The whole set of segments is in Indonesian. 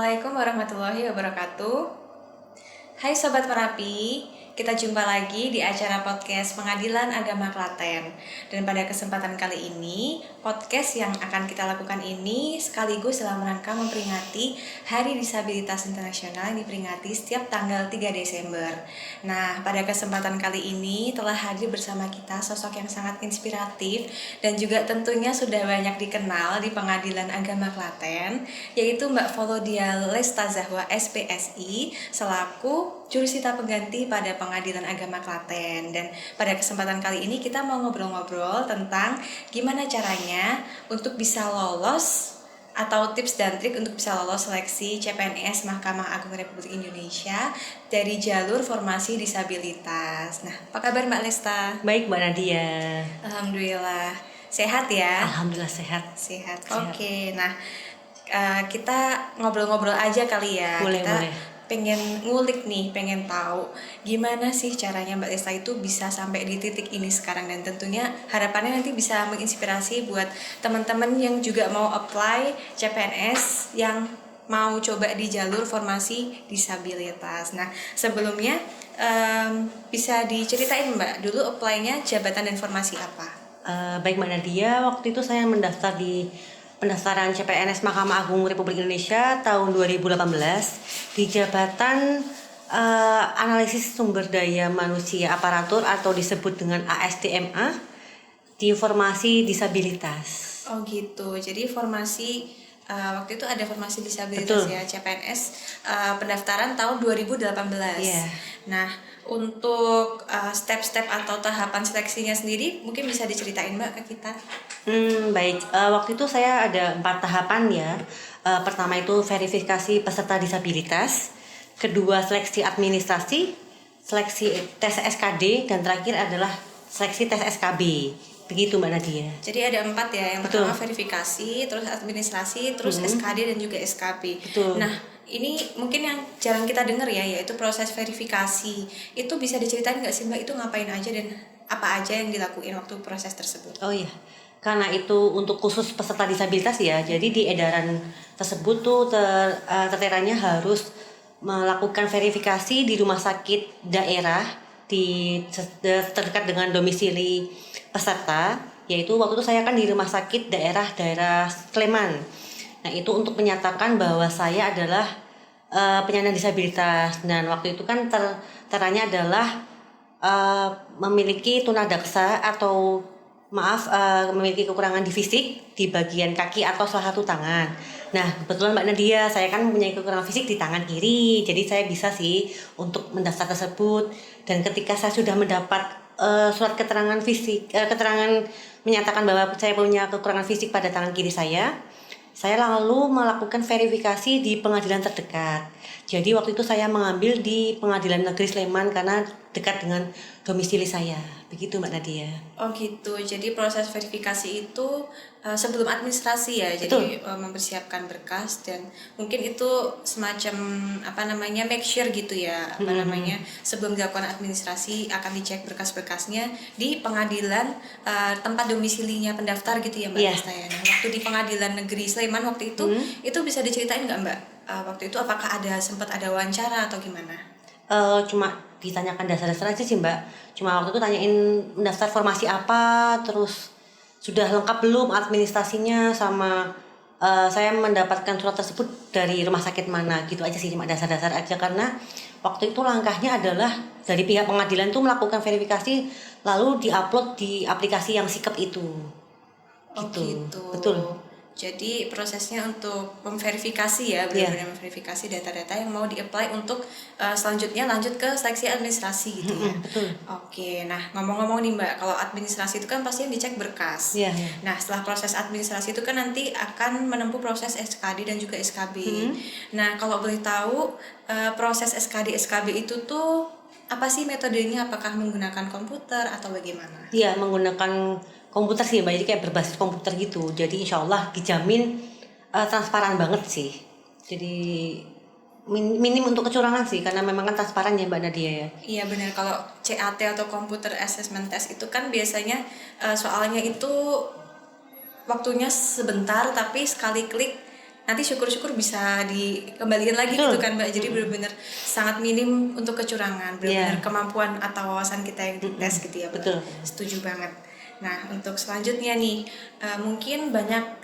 Assalamualaikum warahmatullahi wabarakatuh. Hai Sobat Merapi, kita jumpa lagi di acara podcast Pengadilan Agama Klaten. Dan pada kesempatan kali ini, podcast yang akan kita lakukan ini sekaligus dalam rangka memperingati Hari Disabilitas Internasional yang diperingati setiap tanggal 3 Desember. Nah, pada kesempatan kali ini telah hadir bersama kita sosok yang sangat inspiratif dan juga tentunya sudah banyak dikenal di Pengadilan Agama Klaten, yaitu Mbak Volodia Lesta Zahwa SPSI selaku jurusita pengganti pada Pengadilan Agama Klaten. Dan pada kesempatan kali ini kita mau ngobrol-ngobrol tentang gimana caranya untuk bisa lolos atau tips dan trik untuk bisa lolos seleksi CPNS Mahkamah Agung Republik Indonesia dari jalur formasi disabilitas. Nah, apa kabar Mbak Lesta? Baik Mbak Nadia. Alhamdulillah. Sehat ya? Alhamdulillah sehat. Sehat. Oke. Nah, kita ngobrol-ngobrol aja kali ya. Boleh. Pengen ngulik nih, pengen tahu gimana sih caranya Mbak Lesta itu bisa sampai di titik ini sekarang, dan tentunya harapannya nanti bisa menginspirasi buat teman-teman yang juga mau apply CPNS yang mau coba di jalur formasi disabilitas. Nah, sebelumnya bisa diceritain Mbak dulu apply-nya jabatan dan formasi apa? Baik Mbak Nadia, waktu itu saya mendaftar di pendaftaran CPNS Mahkamah Agung Republik Indonesia tahun 2018 di jabatan analisis sumber daya manusia aparatur atau disebut dengan ASDMA di formasi disabilitas. Oh gitu, jadi formasi waktu itu ada formasi disabilitas. Betul. Ya, CPNS pendaftaran tahun 2018. Yeah. Nah, untuk step-step atau tahapan seleksinya sendiri mungkin bisa diceritain Mbak ke kita. Baik, waktu itu saya ada 4 tahapan ya. Pertama itu verifikasi peserta disabilitas, kedua seleksi administrasi, seleksi tes SKD, dan terakhir adalah seleksi tes SKB. Begitu Mbak Nadia. Jadi ada 4 ya, yang pertama verifikasi, terus administrasi, terus SKD dan juga SKB. Betul. Nah, ini mungkin yang jarang kita dengar ya, yaitu proses verifikasi. Itu bisa diceritain nggak sih Mbak, itu ngapain aja dan apa aja yang dilakuin waktu proses tersebut? Oh iya, karena itu untuk khusus peserta disabilitas ya, jadi di edaran tersebut tuh terteranya harus melakukan verifikasi di rumah sakit daerah terdekat dengan domisili peserta, yaitu waktu itu saya kan di rumah sakit daerah Sleman. Nah, itu untuk menyatakan bahwa saya adalah penyandang disabilitas, dan waktu itu kan teranya adalah memiliki tunadaksa atau memiliki kekurangan di fisik di bagian kaki atau salah satu tangan. Nah, kebetulan Mbak Nadia, saya kan mempunyai kekurangan fisik di tangan kiri, jadi saya bisa sih untuk mendaftar tersebut. Dan ketika saya sudah mendapat surat keterangan fisik, keterangan menyatakan bahwa saya punya kekurangan fisik pada tangan kiri saya lalu melakukan verifikasi di pengadilan terdekat. Jadi waktu itu saya mengambil di Pengadilan Negeri Sleman karena dekat dengan domisili saya. Begitu Mbak Nadia. Oh gitu, jadi proses verifikasi itu sebelum administrasi ya. Betul. Jadi mempersiapkan berkas dan mungkin itu semacam make sure gitu ya. Sebelum dilakukan administrasi akan dicek berkas-berkasnya di pengadilan tempat domisilinya pendaftar gitu ya Mbak Lesta ya. Nah, waktu di Pengadilan Negeri Sleman waktu itu bisa diceritain nggak Mbak? Waktu itu apakah sempat ada wawancara atau gimana? Cuma ditanyakan dasar-dasar aja sih Mbak. Cuma waktu itu tanyain mendaftar formasi apa, terus sudah lengkap belum administrasinya, sama saya mendapatkan surat tersebut dari rumah sakit mana, gitu aja sih, cuma dasar-dasar aja. Karena waktu itu langkahnya adalah dari pihak pengadilan tuh melakukan verifikasi lalu diupload di aplikasi yang Sikep itu. Gitu. Betul. Jadi prosesnya untuk memverifikasi ya, benar-benar memverifikasi data-data yang mau di-apply untuk selanjutnya lanjut ke seleksi administrasi gitu ya. Betul. Oke, nah ngomong-ngomong nih Mbak, kalau administrasi itu kan pasti yang dicek berkas. Yeah. Nah, setelah proses administrasi itu kan nanti akan menempuh proses SKD dan juga SKB. Nah, kalau boleh tahu proses SKD SKB itu tuh apa sih metodenya? Apakah menggunakan komputer atau bagaimana? Iya, menggunakan komputer sih Mbak, jadi kayak berbasis komputer gitu. Jadi insya Allah dijamin transparan banget sih. Jadi minim untuk kecurangan sih, karena memang kan transparan ya Mbak Nadia ya. Iya benar, kalau CAT atau Computer Assessment Test itu kan biasanya soalnya itu waktunya sebentar tapi sekali klik nanti syukur-syukur bisa dikembalikan lagi Betul. gitu kan Mbak. Jadi benar-benar sangat minim untuk kecurangan, benar-benar Iya. kemampuan atau wawasan kita yang dites gitu ya Mbak. Betul. Setuju banget. Nah untuk selanjutnya nih, mungkin banyak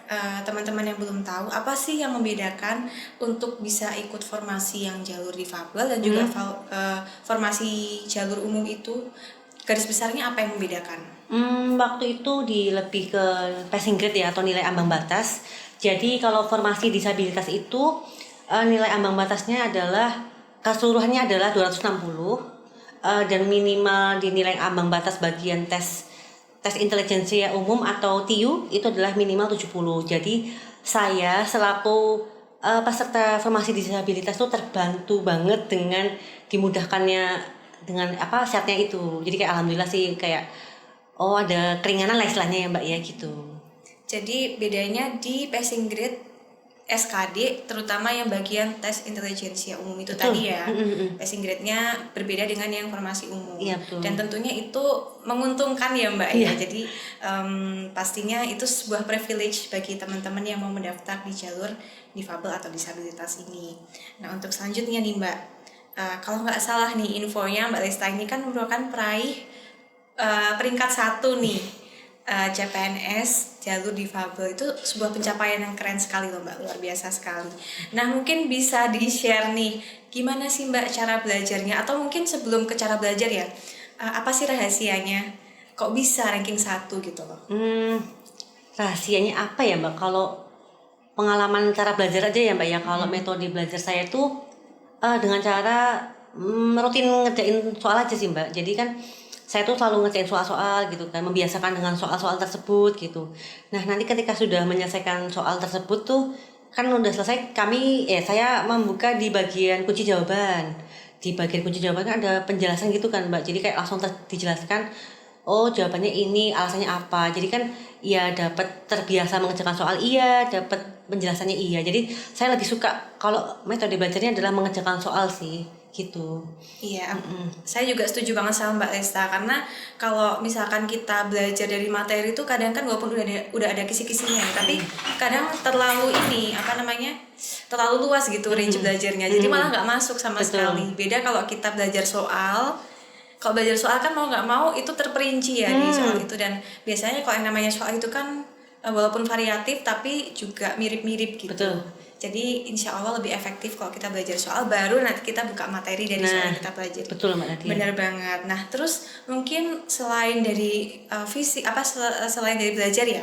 teman-teman yang belum tahu apa sih yang membedakan untuk bisa ikut formasi yang jalur difabel dan juga formasi jalur umum itu, garis besarnya apa yang membedakan? Waktu itu lebih ke passing grade ya, atau nilai ambang batas. Jadi kalau formasi disabilitas itu nilai ambang batasnya adalah keseluruhannya adalah 260, dan minimal di nilai ambang batas bagian tes intelijensia umum atau TIU itu adalah minimal 70. Jadi saya selaku peserta formasi disabilitas itu terbantu banget dengan dimudahkannya dengan syaratnya itu. Jadi kayak alhamdulillah sih, kayak ada keringanan lah istilahnya ya Mbak ya gitu. Jadi bedanya di passing grade SKD, terutama yang bagian tes intelijensia umum itu tadi ya. Passing grade-nya berbeda dengan yang formasi umum. Iya, betul. Dan tentunya itu menguntungkan ya Mbak ya. Jadi pastinya itu sebuah privilege bagi teman-teman yang mau mendaftar di jalur difabel atau disabilitas ini. Nah untuk selanjutnya nih Mbak, kalau nggak salah nih infonya Mbak Lesta ini kan merupakan peraih peringkat 1 nih. CPNS jalur difabel itu sebuah pencapaian yang keren sekali loh Mbak, luar biasa sekali. Nah mungkin bisa di-share nih gimana sih Mbak cara belajarnya, atau mungkin sebelum ke cara belajar ya, apa sih rahasianya kok bisa ranking 1 gitu loh? Rahasianya apa ya Mbak? Kalau pengalaman cara belajar aja ya Mbak ya. Kalau metode belajar saya tuh dengan cara rutin ngerjain soal aja sih Mbak. Jadi kan saya tuh selalu ngerjain soal-soal gitu kan, membiasakan dengan soal-soal tersebut gitu. Nah nanti ketika sudah menyelesaikan soal tersebut tuh kan udah selesai, saya membuka di bagian kunci jawaban. Di bagian kunci jawaban kan ada penjelasan gitu kan Mbak. Jadi kayak langsung dijelaskan, oh jawabannya ini, alasannya apa. Jadi kan ya dapat terbiasa mengerjakan soal, iya, dapat penjelasannya, iya. Jadi saya lebih suka kalau metode belajarnya adalah mengerjakan soal sih gitu. Iya, saya juga setuju banget sama Mbak Lesta, karena kalau misalkan kita belajar dari materi itu kadang kan walaupun udah ada kisi-kisinya ya, tapi kadang terlalu terlalu luas gitu range belajarnya, jadi malah nggak masuk sama sekali. Beda kalau kita belajar soal. Kalau belajar soal kan mau nggak mau itu terperinci ya di soal itu, dan biasanya kalau yang namanya soal itu kan walaupun variatif tapi juga mirip-mirip gitu. Betul. Jadi insya Allah lebih efektif kalau kita belajar soal, baru nanti kita buka materi dari soal yang kita pelajari. Betul Mbak Nadia. Bener banget. Nah terus mungkin selain dari selain dari belajar ya,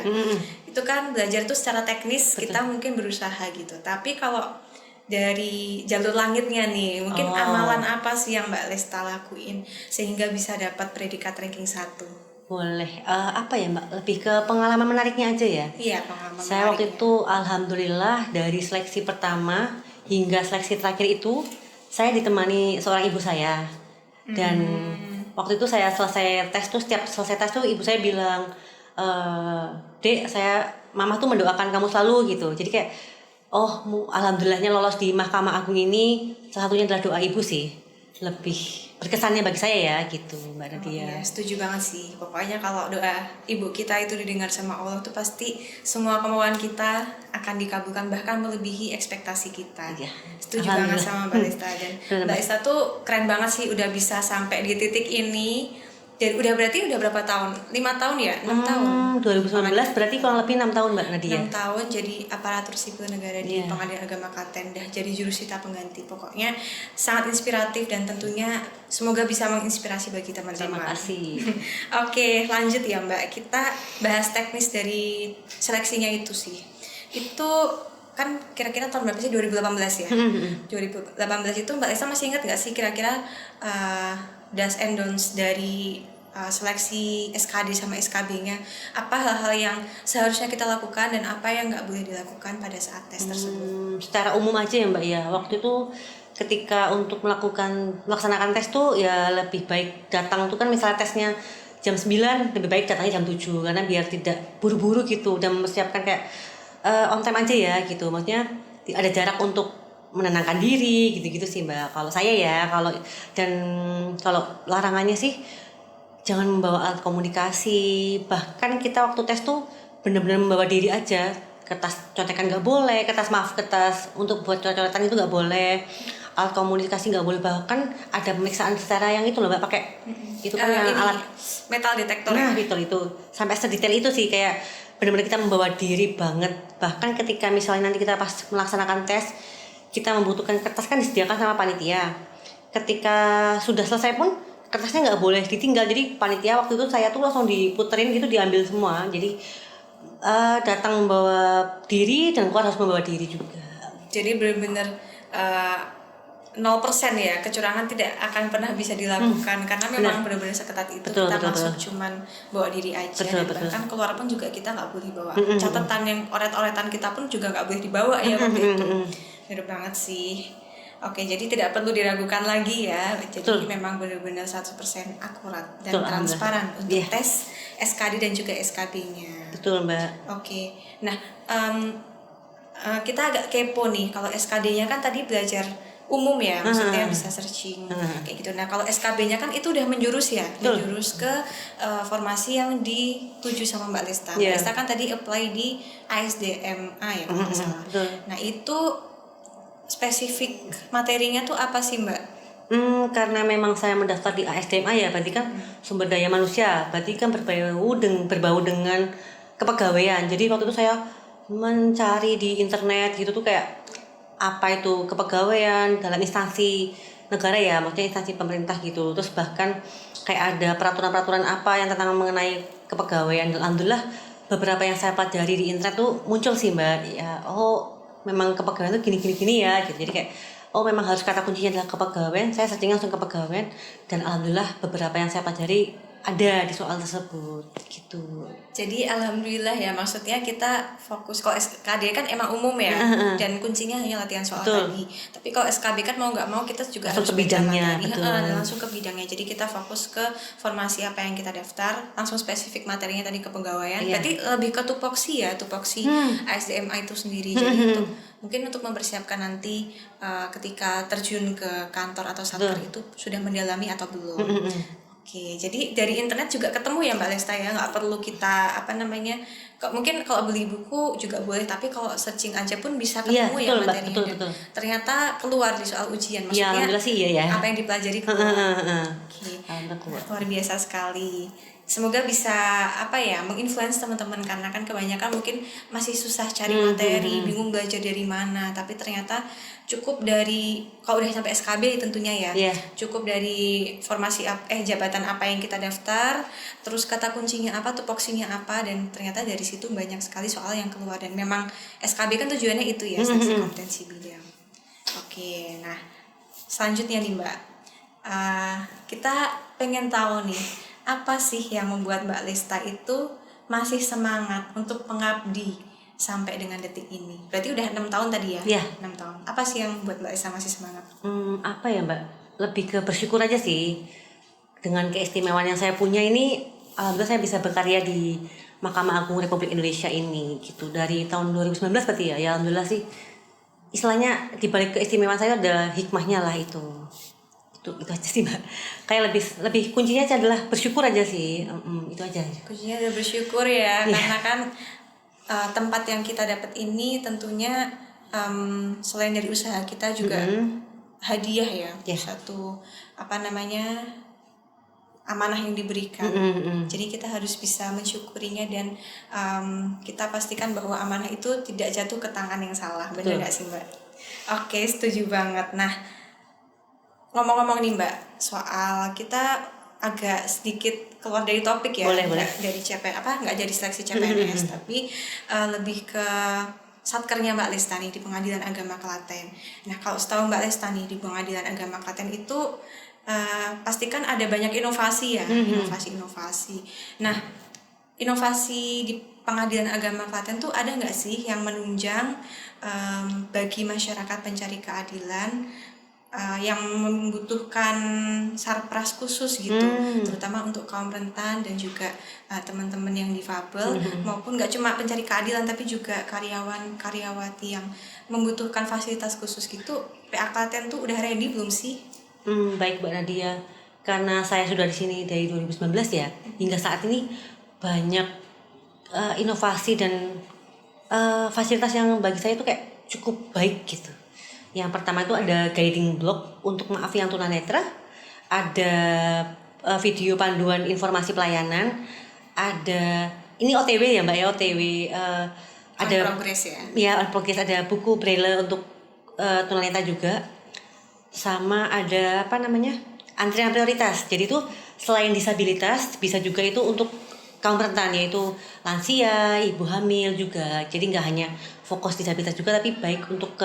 itu kan belajar tuh secara teknis. Betul. Kita mungkin berusaha gitu. Tapi kalau dari jalur langitnya nih, mungkin amalan apa sih yang Mbak Lesta lakuin sehingga bisa dapat predikat ranking 1? Boleh, apa ya Mbak, lebih ke pengalaman menariknya aja ya. Iya, pengalaman saya menariknya. Waktu itu alhamdulillah dari seleksi pertama hingga seleksi terakhir itu saya ditemani seorang ibu saya. Dan waktu itu saya selesai tes tuh, setiap selesai tes tuh ibu saya bilang, Dek, mama tuh mendoakan kamu selalu gitu. Jadi kayak alhamdulillahnya lolos di Mahkamah Agung ini salah satunya adalah doa ibu sih. Lebih berkesannya bagi saya ya gitu Mbak Nadia. Iya, setuju banget sih. Pokoknya kalau doa ibu kita itu didengar sama Allah tuh pasti semua kemauan kita akan dikabulkan, bahkan melebihi ekspektasi kita. Iya. Setuju banget sama Mbak Lesta. Dan Mbak Lesta tuh keren banget sih udah bisa sampai di titik ini. Dan udah berapa tahun? 5 tahun ya? 6 tahun? 2019 berarti kurang lebih 6 tahun Mbak Nadia. 6 tahun jadi aparatur sipil negara di Pengadilan Agama Klaten, dah jadi jurusita pengganti. Pokoknya sangat inspiratif dan tentunya semoga bisa menginspirasi bagi teman-teman. Terima kasih. Oke, lanjut ya Mbak. Kita bahas teknis dari seleksinya itu sih. Itu kan kira-kira tahun berapa sih? 2018 ya? 2018 itu Mbak Lesta masih ingat gak sih kira-kira do's and don'ts dari seleksi SKD sama SKB-nya, apa hal-hal yang seharusnya kita lakukan dan apa yang nggak boleh dilakukan pada saat tes tersebut? Secara umum aja ya Mbak ya, waktu itu ketika untuk melaksanakan tes tuh ya lebih baik datang tuh kan, misalnya tesnya jam 9, lebih baik datangnya jam 7 karena biar tidak buru-buru gitu, dan mempersiapkan kayak on time aja ya gitu, maksudnya ada jarak untuk menenangkan diri gitu-gitu sih Mbak. Kalau saya ya, kalau larangannya sih jangan membawa alat komunikasi. Bahkan kita waktu tes tuh benar-benar membawa diri aja. kertas contekan nggak boleh, kertas untuk buat coret-coretan itu nggak boleh, alat komunikasi nggak boleh, bahkan ada pemeriksaan secara yang itu loh Mbak, pakai itu kan yang ini, alat metal detektor nah ya? itu sampai sedetail itu sih, kayak benar-benar kita membawa diri banget. Bahkan ketika misalnya nanti kita pas melaksanakan tes, kita membutuhkan kertas kan disediakan sama panitia. Ketika sudah selesai pun kertasnya nggak boleh ditinggal, jadi panitia waktu itu saya tuh langsung diputerin gitu, diambil semua. Jadi datang membawa diri dan keluar harus membawa diri juga. Jadi benar-benar 0% ya, kecurangan tidak akan pernah bisa dilakukan karena memang benar-benar seketat itu. Kita masuk cuman bawa diri aja, dan bahkan keluar pun juga kita nggak boleh bawa catatan yang oret-oretan kita pun juga nggak boleh dibawa ya waktu itu. Benar banget sih. Oke, jadi tidak perlu diragukan lagi ya. Jadi memang benar-benar 100% akurat dan transparan untuk tes SKD dan juga SKB-nya. Betul Mbak. Oke, nah kita agak kepo nih, kalau SKD-nya kan tadi belajar umum ya, maksudnya bisa searching kayak gitu. Nah kalau SKB-nya kan itu udah menjurus ya, menjurus ke formasi yang dituju sama Mbak Lesta. Mbak Lesta kan tadi apply di ASDMA ya kalau nggak salah. Nah itu spesifik materinya tuh apa sih Mbak? Karena memang saya mendaftar di ASDMA ya, berarti kan sumber daya manusia, berarti kan berbau dengan kepegawaian. Jadi waktu itu saya mencari di internet gitu tuh, kayak apa itu kepegawaian dalam instansi negara ya, maksudnya instansi pemerintah gitu. Terus bahkan kayak ada peraturan-peraturan apa yang tentang mengenai kepegawaian. Alhamdulillah beberapa yang saya pelajari di internet tuh muncul sih Mbak. Ya, oh memang kepegawaian tuh gini ya gitu. Jadi kayak oh memang harus kata kuncinya adalah kepegawaian. Saya searching langsung kepegawaian dan alhamdulillah beberapa yang saya pelajari ada di soal tersebut gitu. Jadi alhamdulillah ya, maksudnya kita fokus, kalau SKD kan emang umum ya, dan kuncinya hanya latihan soal tadi. Tapi kalau SKB kan mau nggak mau kita juga langsung harus ke bidangnya, langsung ke bidangnya. Jadi kita fokus ke formasi apa yang kita daftar, langsung spesifik materinya tadi kepegawaian. Berarti lebih ke tupoksi ya, tupoksi ASDMA itu sendiri. Jadi mungkin untuk mempersiapkan nanti ketika terjun ke kantor atau satker itu sudah mendalami atau belum. Oke, jadi dari internet juga ketemu ya Mbak Lesta ya, nggak perlu kita mungkin kalau beli buku juga boleh, tapi kalau searching aja pun bisa ketemu ya materinya. Betul. Ternyata keluar di soal ujian, maksudnya apa yang dipelajari keluar. Luar biasa sekali. Semoga bisa menginfluence teman-teman, karena kan kebanyakan mungkin masih susah cari materi, bingung belajar dari mana. Tapi ternyata cukup dari, kalau udah sampai SKB tentunya ya, cukup dari formasi jabatan apa yang kita daftar, terus kata kuncinya apa, tupoksinya apa, dan ternyata dari situ banyak sekali soal yang keluar. Dan memang SKB kan tujuannya itu ya, seleksi kompetensi bidang. Oke, nah selanjutnya nih Mbak, kita pengen tahu nih, apa sih yang membuat Mbak Lesta itu masih semangat untuk mengabdi sampai dengan detik ini? Berarti udah 6 tahun tadi ya? Iya. 6 tahun. Apa sih yang membuat Mbak Lesta masih semangat? Apa ya Mbak? Lebih ke bersyukur aja sih. Dengan keistimewaan yang saya punya ini, alhamdulillah saya bisa berkarya di Mahkamah Agung Republik Indonesia ini gitu. Dari tahun 2019 berarti ya. Ya alhamdulillah sih. Istilahnya di balik keistimewaan saya ada hikmahnya lah itu aja sih Mbak. Kayak lebih kuncinya aja adalah bersyukur aja sih. Itu aja. Kuncinya adalah bersyukur ya, karena kan tempat yang kita dapat ini tentunya selain dari usaha kita juga hadiah ya, satu amanah yang diberikan. Jadi kita harus bisa mensyukurinya, dan kita pastikan bahwa amanah itu tidak jatuh ke tangan yang salah. Benar nggak sih Mbak? Oke, setuju banget. Nah, ngomong-ngomong nih Mbak, soal kita agak sedikit keluar dari topik ya. Boleh. Dari nggak dari seleksi CPNS, tapi lebih ke satkernya Mbak Lesta nih di Pengadilan Agama Klaten. Nah, kalau setahu Mbak Lesta nih di Pengadilan Agama Klaten itu pastikan ada banyak inovasi ya, inovasi. Nah, inovasi di Pengadilan Agama Klaten tuh ada nggak sih yang menunjang bagi masyarakat pencari keadilan yang membutuhkan sarpras khusus gitu, terutama untuk kaum rentan dan juga teman-teman yang difabel, maupun nggak cuma pencari keadilan tapi juga karyawati yang membutuhkan fasilitas khusus gitu. PA Klaten tuh udah ready belum sih? Baik Mbak Nadia, karena saya sudah di sini dari 2019 ya, hingga saat ini banyak inovasi dan fasilitas yang bagi saya itu kayak cukup baik gitu. Yang pertama itu ada guiding block untuk maaf yang tunanetra, ada video panduan informasi pelayanan, ada ini OTW ya Mbak ya, OTW, ada progres ya. Ya, progres, ada buku braille untuk tunanetra juga, sama ada apa namanya, antrian prioritas. Jadi itu selain disabilitas bisa juga itu untuk kaum rentan, yaitu lansia, ibu hamil juga. Jadi nggak hanya fokus disabilitas juga, tapi baik untuk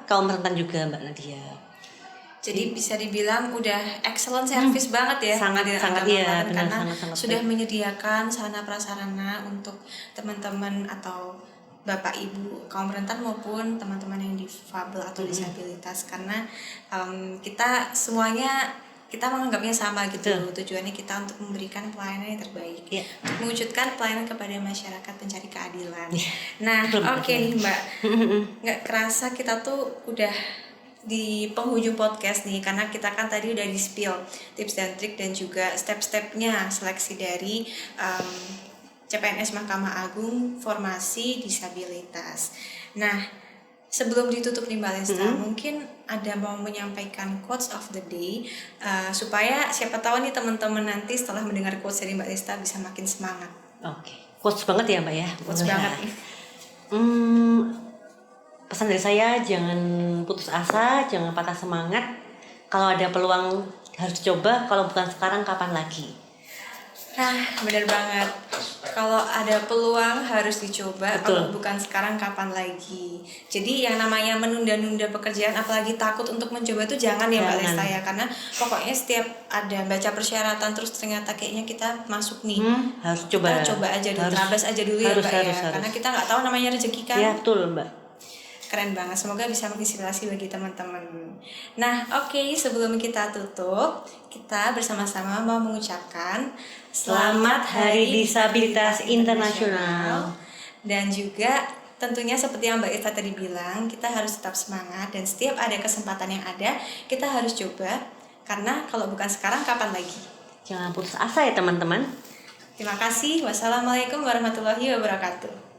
kaum rentan juga Mbak Nadia. Jadi bisa dibilang udah excellent service banget ya, sangat iya, benar, karena sangat sudah baik. menyediakan sarana prasarana untuk teman-teman atau bapak ibu kaum rentan maupun teman-teman yang difabel atau disabilitas, karena kita semuanya kita menganggapnya sama gitu. Tujuannya kita untuk memberikan pelayanan yang terbaik, untuk mewujudkan pelayanan kepada masyarakat pencari keadilan. Nah, oke nih Mbak, nggak kerasa kita tuh udah di penghujung podcast nih, karena kita kan tadi udah di spill tips dan trik dan juga step-stepnya seleksi dari CPNS Mahkamah Agung formasi disabilitas. Nah, sebelum ditutup nih Mbak Lesta, mungkin ada mau menyampaikan quotes of the day, supaya siapa tahu nih teman-teman nanti setelah mendengar quotes dari Mbak Lesta bisa makin semangat. Oke, quotes banget ya Mbak ya. Quotes banget nih. Pesan dari saya, jangan putus asa, jangan patah semangat. Kalau ada peluang harus dicoba, kalau bukan sekarang kapan lagi? Nah, benar banget. Kalau ada peluang harus dicoba, kalau bukan sekarang kapan lagi. Jadi yang namanya menunda-nunda pekerjaan, apalagi takut untuk mencoba itu jangan ya Mbak Lesta ya. Karena pokoknya setiap ada baca persyaratan terus ternyata kayaknya kita masuk nih, harus coba. Kita coba aja dulu, terabas aja dulu ya Mbak ya. Karena kita nggak tahu namanya rezeki kan. Ya betul Mbak. Keren banget, semoga bisa menginspirasi bagi teman-teman. Nah, oke, sebelum kita tutup, kita bersama-sama mau mengucapkan Selamat Hari Disabilitas Internasional. Dan juga tentunya seperti yang Mbak Ita tadi bilang, kita harus tetap semangat dan setiap ada kesempatan yang ada, kita harus coba. Karena kalau bukan sekarang, kapan lagi? Jangan putus asa ya teman-teman. Terima kasih. Wassalamualaikum warahmatullahi wabarakatuh.